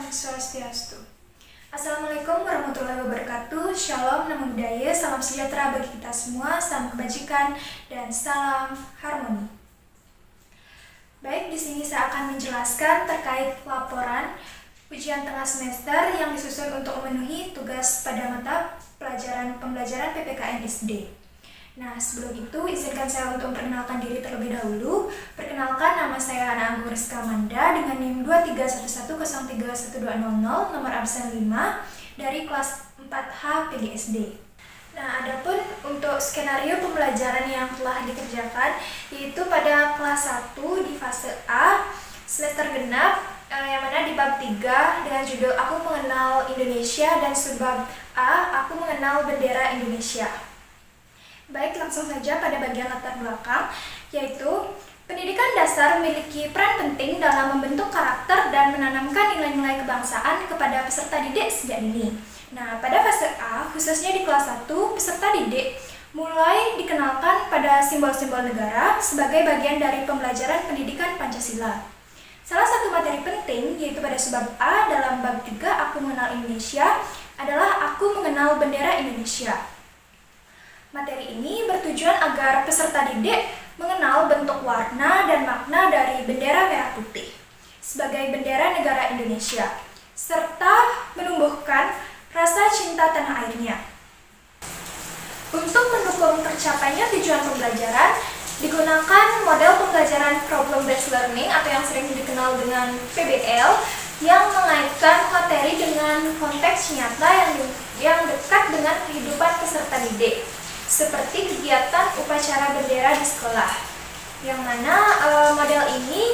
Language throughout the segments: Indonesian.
Swastiastu. Assalamualaikum warahmatullahi wabarakatuh. Shalom, namo buddhaya, salam sejahtera bagi kita semua, salam kebajikan dan salam harmoni. Baik, di sini saya akan menjelaskan terkait laporan ujian tengah semester yang disusun untuk memenuhi tugas pada mata pembelajaran PPKN SD. Nah, sebelum itu izinkan saya untuk memperkenalkan diri terlebih dahulu. Perkenalkan, nama saya Ana Agung Rizka Amanda dengan NIM 231103120, nomor absen 5 dari kelas 4H PGSD. Nah, adapun untuk skenario pembelajaran yang telah dikerjakan yaitu pada kelas 1 di fase A semester genap, yang mana di bab 3 dengan judul Aku Mengenal Indonesia dan subbab A Aku Mengenal Bendera Indonesia. Baik, langsung saja pada bagian latar belakang, yaitu pendidikan dasar memiliki peran penting dalam membentuk karakter dan menanamkan nilai-nilai kebangsaan kepada peserta didik sejak dini. Nah, pada fase A, khususnya di kelas 1, peserta didik mulai dikenalkan pada simbol-simbol negara sebagai bagian dari pembelajaran pendidikan Pancasila. Salah satu materi penting, yaitu pada subbab A dalam bab 3 Aku Mengenal Indonesia, adalah Aku Mengenal Bendera Indonesia. Materi ini bertujuan agar peserta didik mengenal bentuk warna dan makna dari bendera merah putih sebagai bendera negara Indonesia, serta menumbuhkan rasa cinta tanah airnya. Untuk mendukung tercapainya tujuan pembelajaran, digunakan model pembelajaran problem based learning atau yang sering dikenal dengan PBL, yang mengaitkan materi dengan konteks nyata yang dekat dengan kehidupan peserta didik, seperti kegiatan upacara bendera di sekolah, yang mana model ini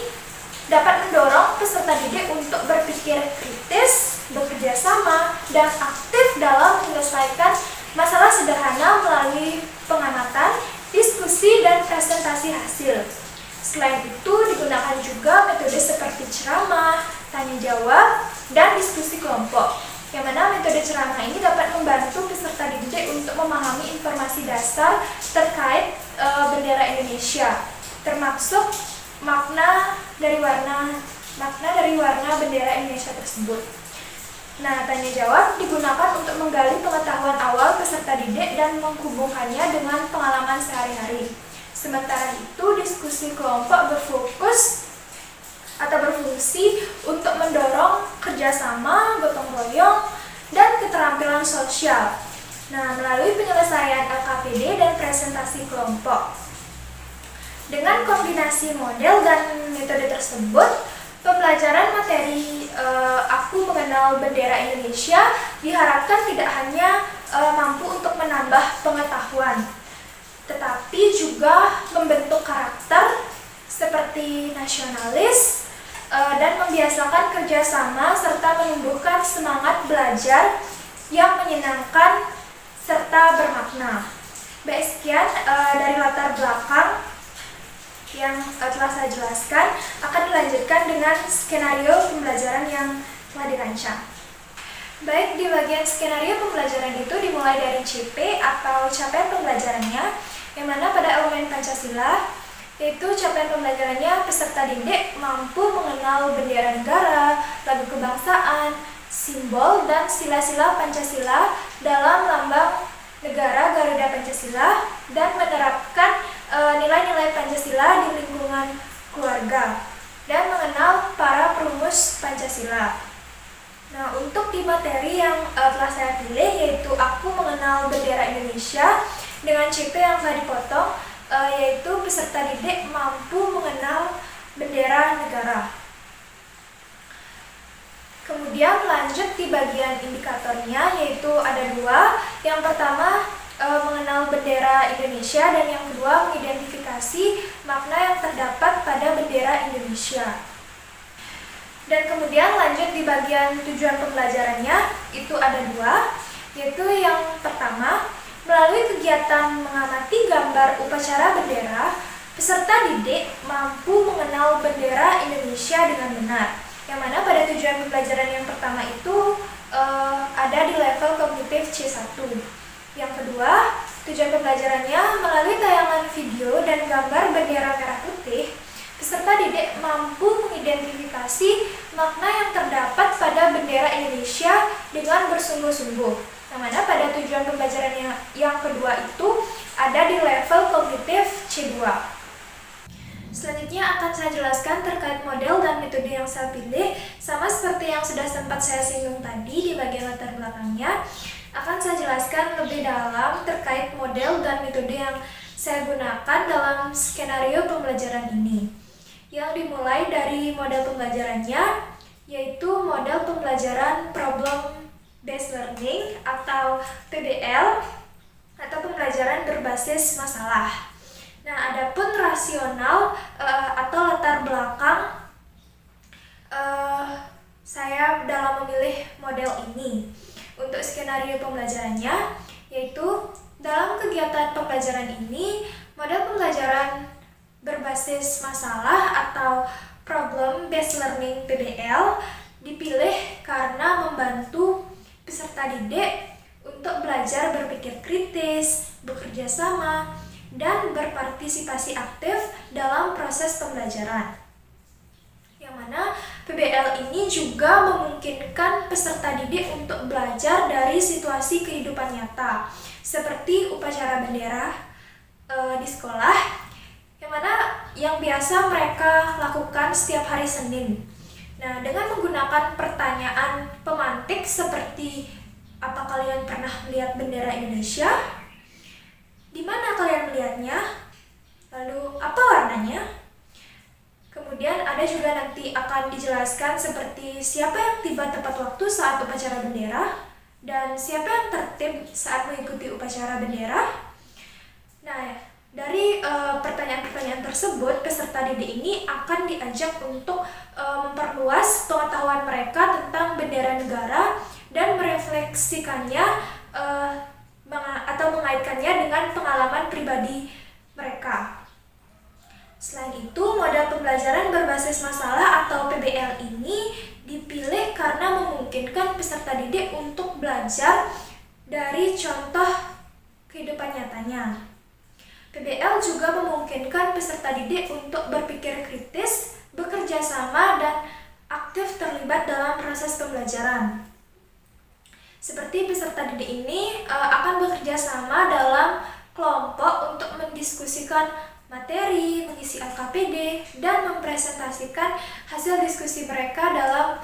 dapat mendorong peserta didik untuk berpikir kritis, bekerja sama, dan aktif dalam menyelesaikan masalah sederhana melalui pengamatan, diskusi, dan presentasi hasil. Selain itu, digunakan juga metode seperti ceramah, tanya jawab, dan diskusi kelompok, yang mana metode ceramah ini dapat membantu peserta didik untuk memahami informasi dasar terkait bendera Indonesia, termasuk makna dari warna bendera Indonesia tersebut. Nah, tanya jawab digunakan untuk menggali pengetahuan awal peserta didik dan menghubungkannya dengan pengalaman sehari-hari. Sementara itu, diskusi kelompok berfungsi untuk mendorong kerjasama, gotong royong, dan keterampilan sosial. Nah, melalui penyelesaian LKPD dan presentasi kelompok. Dengan kombinasi model dan metode tersebut, pembelajaran materi Aku Mengenal Bendera Indonesia diharapkan tidak hanya mampu untuk menambah pengetahuan, tetapi juga membentuk karakter seperti nasionalis, dan membiasakan kerjasama serta menumbuhkan semangat belajar yang menyenangkan serta bermakna. Baik, sekian dari latar belakang yang telah saya jelaskan. Akan dilanjutkan dengan skenario pembelajaran yang telah dirancang. Baik, di bagian skenario pembelajaran itu dimulai dari CP atau capaian pembelajarannya, yang mana pada elemen Pancasila, yaitu capaian pembelajarannya peserta didik mampu mengenal bendera negara, lagu kebangsaan, simbol, dan sila-sila Pancasila dalam lambang negara Garuda Pancasila, dan menerapkan nilai-nilai Pancasila di lingkungan keluarga, dan mengenal para perumus Pancasila. Nah, untuk di materi yang telah saya pilih, yaitu Aku Mengenal Bendera Indonesia, dengan CP yang telah dipotong, yaitu peserta didik mampu mengenal bendera negara. Kemudian lanjut di bagian indikatornya, yaitu ada dua. Yang pertama, mengenal bendera Indonesia, dan yang kedua, mengidentifikasi makna yang terdapat pada bendera Indonesia. Dan kemudian lanjut di bagian tujuan pembelajarannya, itu ada dua, yaitu yang pertama, melalui kegiatan mengamati gambar upacara bendera, peserta didik mampu mengenal bendera Indonesia dengan benar. Yang mana pada tujuan pembelajaran yang pertama itu ada di level kognitif C1. Yang kedua, tujuan pembelajarannya melalui tayangan video dan gambar bendera merah putih, peserta didik mampu mengidentifikasi makna yang terdapat pada bendera bendera Indonesia dengan bersungguh-sungguh. Yang mana pada tujuan pembelajaran yang kedua itu ada di level kognitif C2. Selanjutnya akan saya jelaskan terkait model dan metode yang saya pilih. Sama seperti yang sudah sempat saya singgung tadi di bagian latar belakangnya, akan saya jelaskan lebih dalam terkait model dan metode yang saya gunakan dalam skenario pembelajaran ini. Yang dimulai dari model pembelajarannya, yaitu model pembelajaran Problem Based Learning atau PBL atau pembelajaran berbasis masalah. Nah, adapun rasional atau latar belakang saya dalam memilih model ini untuk skenario pembelajarannya, yaitu dalam kegiatan pembelajaran ini model pembelajaran berbasis masalah atau Problem Based Learning PBL dipilih karena membantu peserta didik untuk belajar berpikir kritis, bekerja sama, dan berpartisipasi aktif dalam proses pembelajaran. Yang mana PBL ini juga memungkinkan peserta didik untuk belajar dari situasi kehidupan nyata, seperti upacara bendera di sekolah, yang biasa mereka lakukan setiap hari Senin. Nah, dengan menggunakan pertanyaan pemantik seperti apa kalian pernah melihat bendera Indonesia? Di mana kalian melihatnya? Lalu apa warnanya? Kemudian ada juga nanti akan dijelaskan seperti siapa yang tiba tepat waktu saat upacara bendera dan siapa yang tertib saat mengikuti upacara bendera. Nah, dari pertanyaan-pertanyaan tersebut, peserta didik ini akan diajak untuk memperluas pengetahuan mereka tentang bendera negara dan merefleksikannya atau mengaitkannya dengan pengalaman pribadi mereka. Selain itu, model pembelajaran berbasis masalah atau PBL ini dipilih karena memungkinkan peserta didik untuk belajar dari contoh kehidupan nyatanya. PBL juga memungkinkan peserta didik untuk berpikir kritis, bekerja sama, dan aktif terlibat dalam proses pembelajaran. Seperti peserta didik ini akan bekerja sama dalam kelompok untuk mendiskusikan materi, mengisi LKPD, dan mempresentasikan hasil diskusi mereka dalam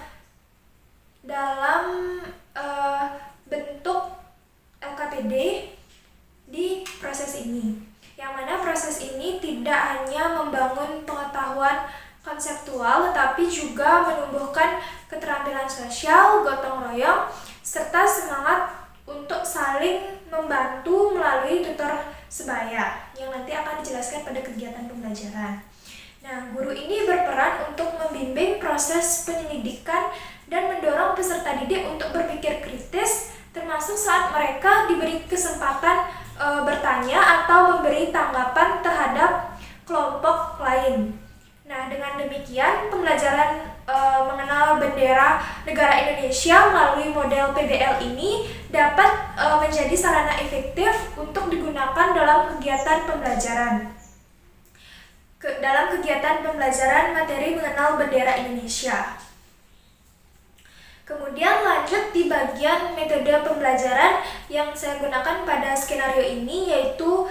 bentuk LKPD di proses ini. Yang mana proses ini tidak hanya membangun pengetahuan konseptual, tetapi juga menumbuhkan keterampilan sosial, gotong royong, serta semangat untuk saling membantu melalui tutor sebaya yang nanti akan dijelaskan pada kegiatan pembelajaran. Nah, guru ini berperan untuk membimbing proses penyelidikan dan mendorong peserta didik untuk berpikir kritis, termasuk saat mereka diberi kesempatan bertanya atau memberi tanggapan terhadap kelompok lain. Nah, dengan demikian pembelajaran mengenal bendera negara Indonesia melalui model PBL ini dapat menjadi sarana efektif untuk digunakan dalam kegiatan pembelajaran. Dalam kegiatan pembelajaran materi mengenal bendera Indonesia. Kemudian lanjut di bagian metode pembelajaran yang saya gunakan pada skenario ini, yaitu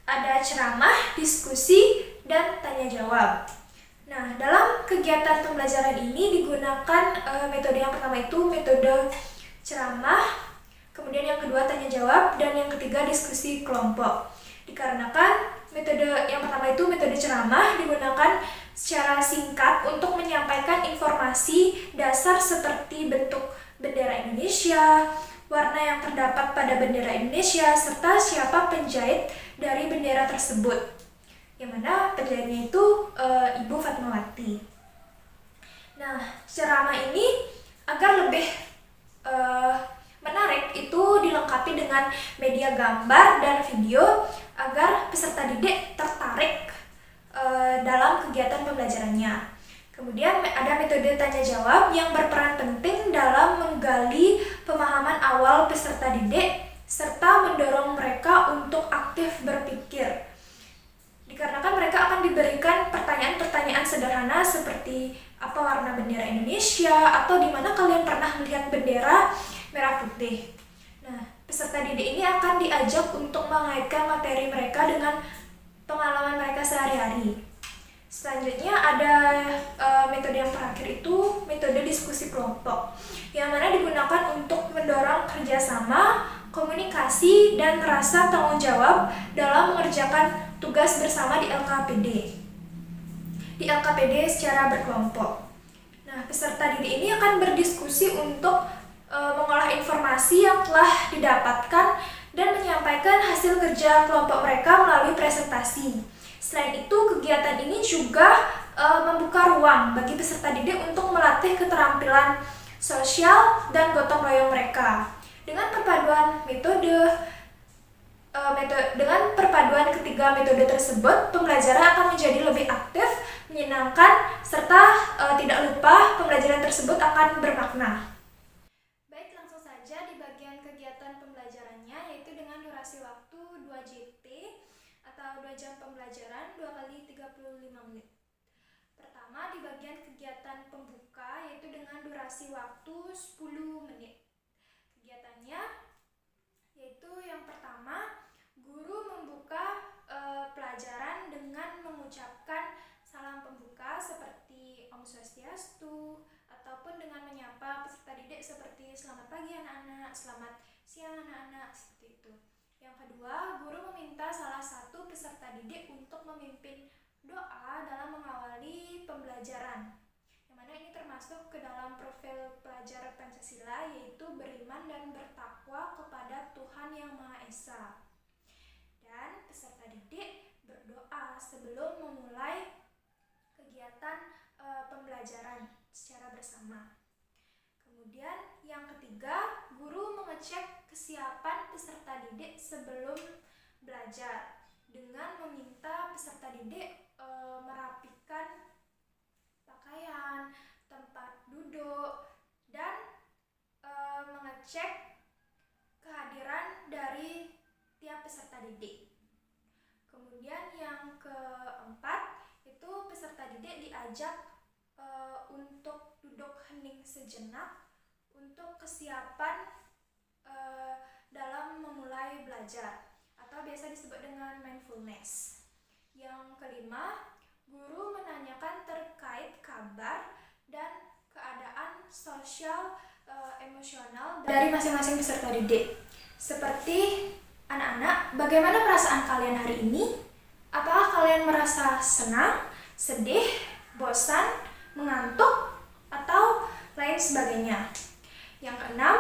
ada ceramah, diskusi, dan tanya jawab. Nah, dalam kegiatan pembelajaran ini digunakan metode yang pertama itu metode ceramah, kemudian yang kedua tanya jawab, dan yang ketiga diskusi kelompok. Dikarenakan metode yang pertama itu metode ceramah digunakan secara singkat untuk menyampaikan informasi dasar seperti bentuk bendera Indonesia, warna yang terdapat pada bendera Indonesia, serta siapa penjahit dari bendera tersebut. Yang mana penjahitnya itu Ibu Fatmawati. Nah, ceramah ini agar lebih menarik itu dilengkapi dengan media gambar dan video agar peserta didik tertarik dalam kegiatan pembelajarannya. Kemudian ada metode tanya jawab yang berperan penting dalam menggali pemahaman awal peserta didik serta mendorong mereka untuk aktif berpikir. Dikarenakan mereka akan diberikan pertanyaan-pertanyaan sederhana seperti apa warna bendera Indonesia atau di mana kalian pernah melihat bendera merah putih. Nah, peserta didik ini akan diajak untuk mengaitkan materi mereka dengan pengalaman mereka sehari-hari. Selanjutnya ada metode yang terakhir, itu metode diskusi kelompok, yang mana digunakan untuk mendorong kerjasama, komunikasi, dan rasa tanggung jawab dalam mengerjakan tugas bersama di LKPD secara berkelompok. Nah, peserta didik ini akan berdiskusi untuk mengolah informasi yang telah didapatkan dan menyampaikan hasil kerja kelompok mereka melalui presentasi. Selain itu, kegiatan ini juga membuka ruang bagi peserta didik untuk melatih keterampilan sosial dan gotong royong mereka. Dengan perpaduan ketiga metode tersebut, pembelajaran akan menjadi lebih aktif, menyenangkan, serta tidak lupa pembelajaran tersebut akan bermakna. Baik, langsung saja di bagian kegiatan pembelajarannya, yaitu dengan durasi waktu 2 JT atau 2 jam pembelajaran 2 kali 35 menit. Pertama, di bagian kegiatan pembuka, yaitu dengan durasi waktu 10 menit. Kegiatannya yaitu yang pertama, guru membuka pelajaran dengan mengucapkan salam pembuka seperti Om Swastiastu, ataupun dengan menyapa peserta didik seperti selamat pagi anak-anak, selamat siang anak-anak, seperti itu. Yang kedua, guru meminta salah satu peserta didik untuk memimpin doa dalam mengawali pembelajaran, yang mana ini termasuk ke dalam profil pelajar Pancasila, yaitu beriman dan bertakwa kepada Tuhan Yang Maha Esa. Dan peserta didik berdoa sebelum memulai kegiatan pembelajaran secara bersama. Kemudian yang ketiga, guru mengecek kesiapan peserta didik sebelum belajar dengan meminta peserta didik merapikan pakaian, tempat duduk, dan mengecek kehadiran dari tiap peserta didik. Kemudian yang keempat, itu peserta didik diajak untuk duduk hening sejenak untuk kesiapan dalam memulai belajar, atau biasa disebut dengan mindfulness. Yang kelima, guru menanyakan terkait kabar dan keadaan sosial emosional dari masing-masing peserta didik. Seperti, anak-anak, bagaimana perasaan kalian hari ini? Apakah kalian merasa senang, sedih, bosan, mengantuk, atau lain sebagainya? Yang keenam,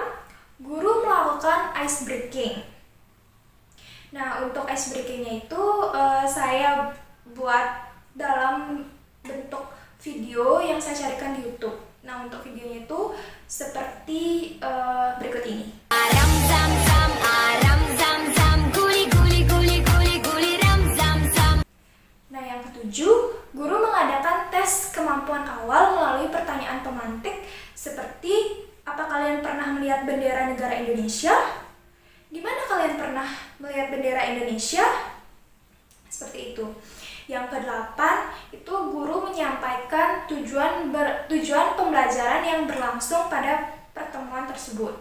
guru melakukan ice breaking. Nah, untuk ice breakingnya itu saya buat dalam bentuk video yang saya carikan di YouTube. Nah, untuk videonya itu seperti berikut ini. Nah, yang ketujuh, guru mengadakan tes kemampuan awal melalui pertanyaan pemantik seperti, apa kalian pernah melihat bendera negara Indonesia? Di mana kalian pernah melihat bendera Indonesia? Seperti itu. Yang kedelapan, itu guru menyampaikan tujuan pembelajaran yang berlangsung pada pertemuan tersebut.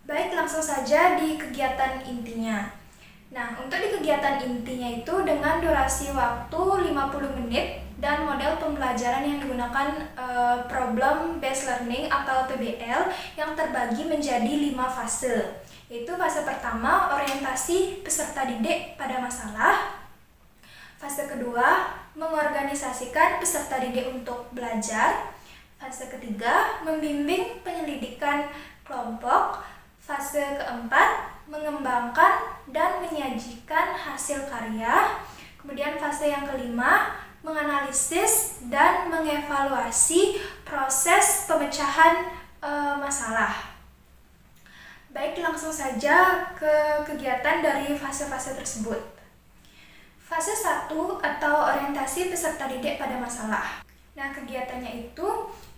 Baik, langsung saja di kegiatan intinya. Nah, untuk di kegiatan intinya itu dengan durasi waktu 50 menit dan model pembelajaran yang digunakan problem based learning atau PBL yang terbagi menjadi 5 fase. Yaitu fase pertama, orientasi peserta didik pada masalah. Fase kedua, mengorganisasikan peserta didik untuk belajar. Fase ketiga, membimbing penyelidikan kelompok. Fase keempat, mengembangkan dan menyajikan hasil karya. Kemudian fase yang kelima, menganalisis dan mengevaluasi proses pemecahan masalah. Baik, langsung saja ke kegiatan dari fase-fase tersebut. Fase 1 atau orientasi peserta didik pada masalah. Nah, kegiatannya itu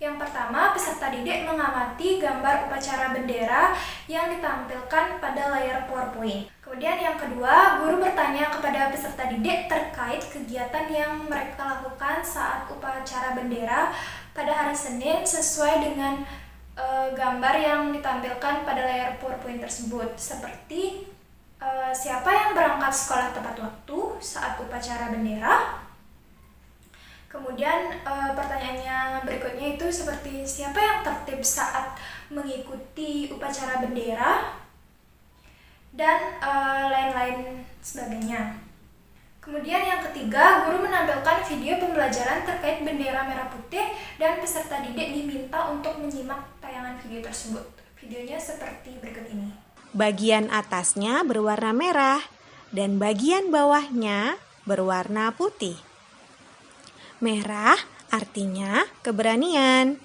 yang pertama, peserta didik mengamati gambar upacara bendera yang ditampilkan pada layar PowerPoint. Kemudian yang kedua, guru bertanya kepada peserta didik terkait kegiatan yang mereka lakukan saat upacara bendera pada hari Senin sesuai dengan gambar yang ditampilkan pada layar PowerPoint tersebut, seperti siapa yang berangkat sekolah tepat waktu saat upacara bendera. Kemudian pertanyaannya berikutnya itu seperti siapa yang tertib saat mengikuti upacara bendera, dan lain-lain sebagainya. Kemudian yang ketiga, guru menampilkan video pembelajaran terkait bendera merah putih dan peserta didik diminta untuk menyimak tayangan video tersebut. Videonya seperti berikut ini. Bagian atasnya berwarna merah dan bagian bawahnya berwarna putih. Merah artinya keberanian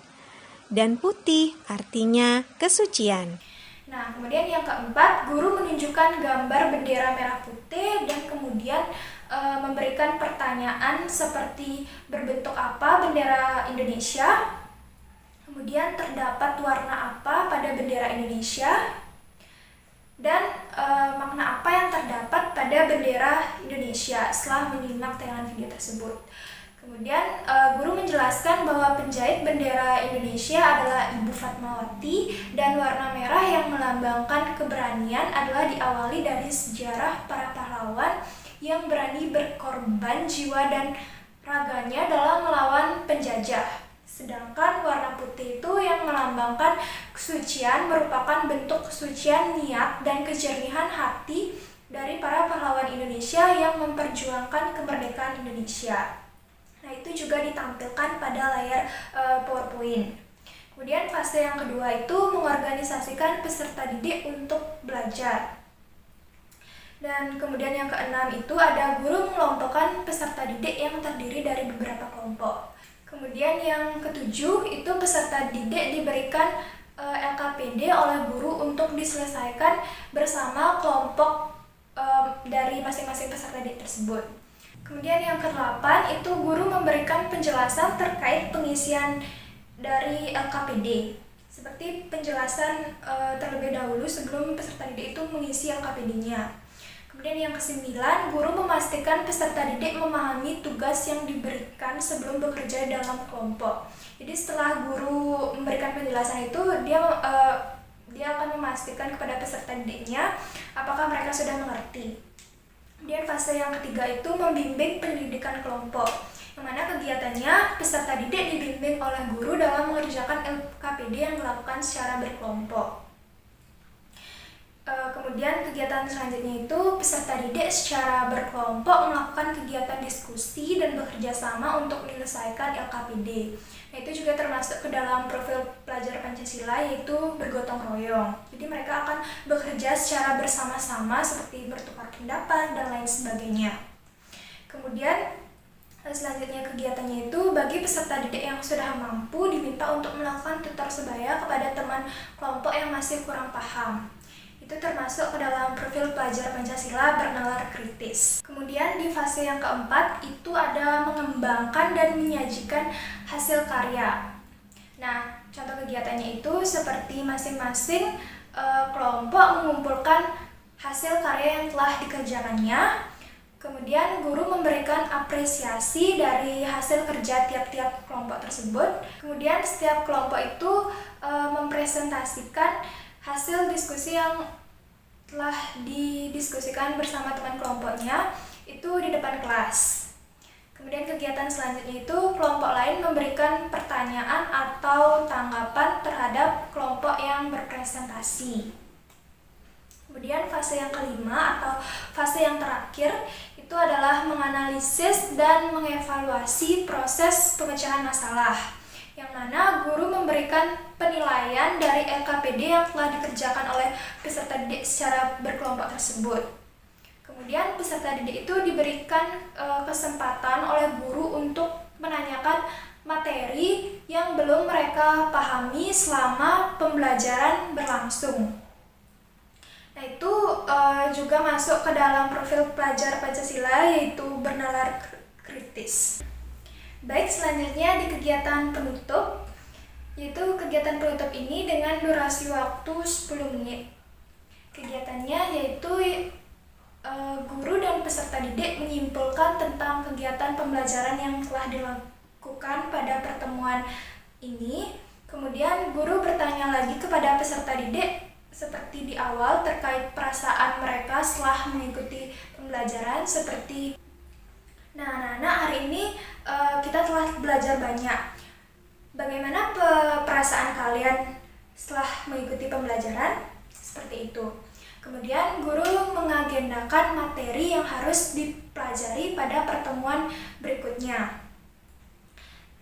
dan putih artinya kesucian. Nah, kemudian yang keempat, guru menunjukkan gambar bendera merah putih dan kemudian memberikan pertanyaan seperti berbentuk apa bendera Indonesia, kemudian terdapat warna apa pada bendera Indonesia, dan makna apa yang terdapat pada bendera Indonesia setelah menyimak tayangan video tersebut. Kemudian guru menjelaskan bahwa penjahit bendera Indonesia adalah Ibu Fatmawati dan warna merah yang melambangkan keberanian adalah diawali dari sejarah para pahlawan yang berani berkorban jiwa dan raganya dalam melawan penjajah. Sedangkan warna putih itu yang melambangkan kesucian merupakan bentuk kesucian niat dan kejernihan hati dari para pahlawan Indonesia yang memperjuangkan kemerdekaan Indonesia. Nah, itu juga ditampilkan pada layar PowerPoint. Kemudian fase yang kedua itu mengorganisasikan peserta didik untuk belajar. Dan kemudian yang keenam itu ada guru mengelompokkan peserta didik yang terdiri dari beberapa kelompok. Kemudian yang ketujuh itu peserta didik diberikan LKPD oleh guru untuk diselesaikan bersama kelompok dari masing-masing peserta didik tersebut. Kemudian yang ke-8 itu guru memberikan penjelasan terkait pengisian dari LKPD. Seperti penjelasan terlebih dahulu sebelum peserta didik itu mengisi LKPD-nya. Kemudian yang ke-9, guru memastikan peserta didik memahami tugas yang diberikan sebelum bekerja dalam kelompok. Jadi setelah guru memberikan penjelasan itu, dia akan memastikan kepada peserta didiknya apakah mereka sudah mengerti. Kemudian fase yang ketiga itu membimbing pendidikan kelompok, yang mana kegiatannya peserta didik dibimbing oleh guru dalam mengerjakan LKPD yang dilakukan secara berkelompok. Kemudian kegiatan selanjutnya itu peserta didik secara berkelompok melakukan kegiatan diskusi dan bekerja sama untuk menyelesaikan LKPD. Nah, itu juga termasuk ke dalam profil pelajar Pancasila, yaitu bergotong royong. Jadi mereka akan bekerja secara bersama-sama seperti bertukar pendapat dan lain sebagainya. Kemudian selanjutnya kegiatannya itu bagi peserta didik yang sudah mampu diminta untuk melakukan tutor sebaya kepada teman kelompok yang masih kurang paham. Itu termasuk ke dalam profil pelajar Pancasila bernalar kritis. Kemudian di fase yang keempat itu ada mengembangkan dan menyajikan hasil karya. Nah, contoh kegiatannya itu seperti masing-masing kelompok mengumpulkan hasil karya yang telah dikerjakannya. Kemudian guru memberikan apresiasi dari hasil kerja tiap-tiap kelompok tersebut. Kemudian setiap kelompok itu mempresentasikan hasil diskusi yang telah didiskusikan bersama teman kelompoknya itu di depan kelas. Kemudian kegiatan selanjutnya itu kelompok lain memberikan pertanyaan atau tanggapan terhadap kelompok yang berpresentasi. Kemudian fase yang kelima atau fase yang terakhir itu adalah menganalisis dan mengevaluasi proses pemecahan masalah, yang mana guru memberikan penilaian dari LKPD yang telah dikerjakan oleh peserta didik secara berkelompok tersebut. Kemudian peserta didik itu diberikan kesempatan oleh guru untuk menanyakan materi yang belum mereka pahami selama pembelajaran berlangsung. Nah, itu juga masuk ke dalam profil pelajar Pancasila, yaitu bernalar kritis. Baik, selanjutnya di kegiatan penutup, yaitu kegiatan penutup ini dengan durasi waktu 10 menit. Kegiatannya yaitu guru dan peserta didik menyimpulkan tentang kegiatan pembelajaran yang telah dilakukan pada pertemuan ini. Kemudian guru bertanya lagi kepada peserta didik seperti di awal terkait perasaan mereka setelah mengikuti pembelajaran seperti anak-anak hari ini kita telah belajar banyak. Bagaimana perasaan kalian setelah mengikuti pembelajaran? Seperti itu. Kemudian guru mengagendakan materi yang harus dipelajari pada pertemuan berikutnya.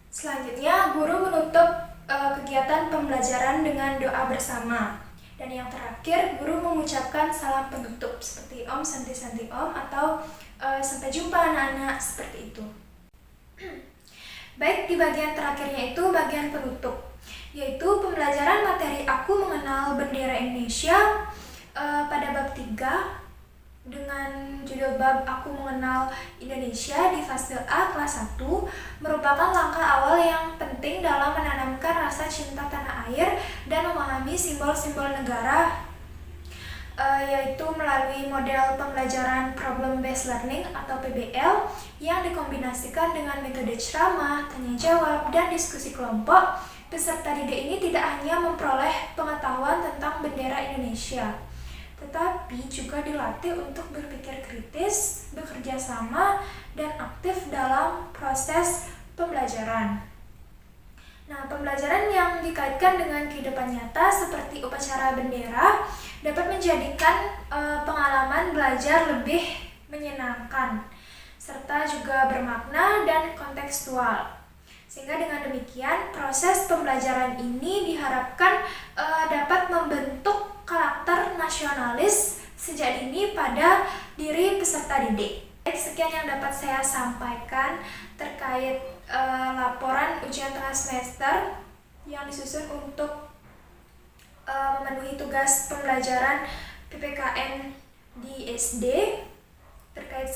Selanjutnya guru menutup kegiatan pembelajaran dengan doa bersama. Dan yang terakhir, guru mengucapkan salam penutup seperti Om Santi Om atau sampai jumpa anak-anak, seperti itu. Baik, di bagian terakhirnya itu bagian penutup, yaitu pembelajaran materi Aku Mengenal Bendera Indonesia pada bab 3 dengan judul bab Aku Mengenal Indonesia di fase A kelas 1 merupakan langkah awal yang penting dalam menanamkan rasa cinta tanah air dan memahami simbol-simbol negara, yaitu melalui model pembelajaran Problem Based Learning atau PBL yang dikombinasikan dengan metode ceramah, tanya jawab, dan diskusi kelompok. Peserta didik ini tidak hanya memperoleh pengetahuan tentang bendera Indonesia, tetapi juga dilatih untuk berpikir kritis, bekerja sama, dan aktif dalam proses pembelajaran. Nah, pembelajaran yang dikaitkan dengan kehidupan nyata seperti upacara bendera dapat menjadikan pengalaman belajar lebih menyenangkan, serta juga bermakna dan kontekstual. Sehingga dengan demikian, proses pembelajaran ini diharapkan dapat membentuk karakter nasionalis sejak dini pada diri peserta didik. Sekian yang dapat saya sampaikan terkait laporan ujian tengah semester yang disusun untuk memenuhi tugas pembelajaran PPKN di SD terkait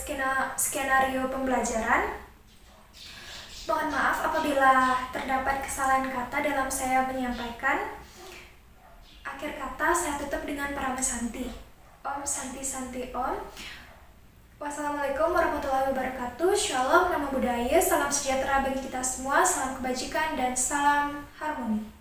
skenario pembelajaran. Mohon maaf apabila terdapat kesalahan kata dalam saya menyampaikan. Akhir kata saya tutup dengan Parama Santi. Om Santi Om. Wassalamualaikum warahmatullahi wabarakatuh. Shalom, namo buddhaya, salam sejahtera bagi kita semua, salam kebajikan dan salam harmoni.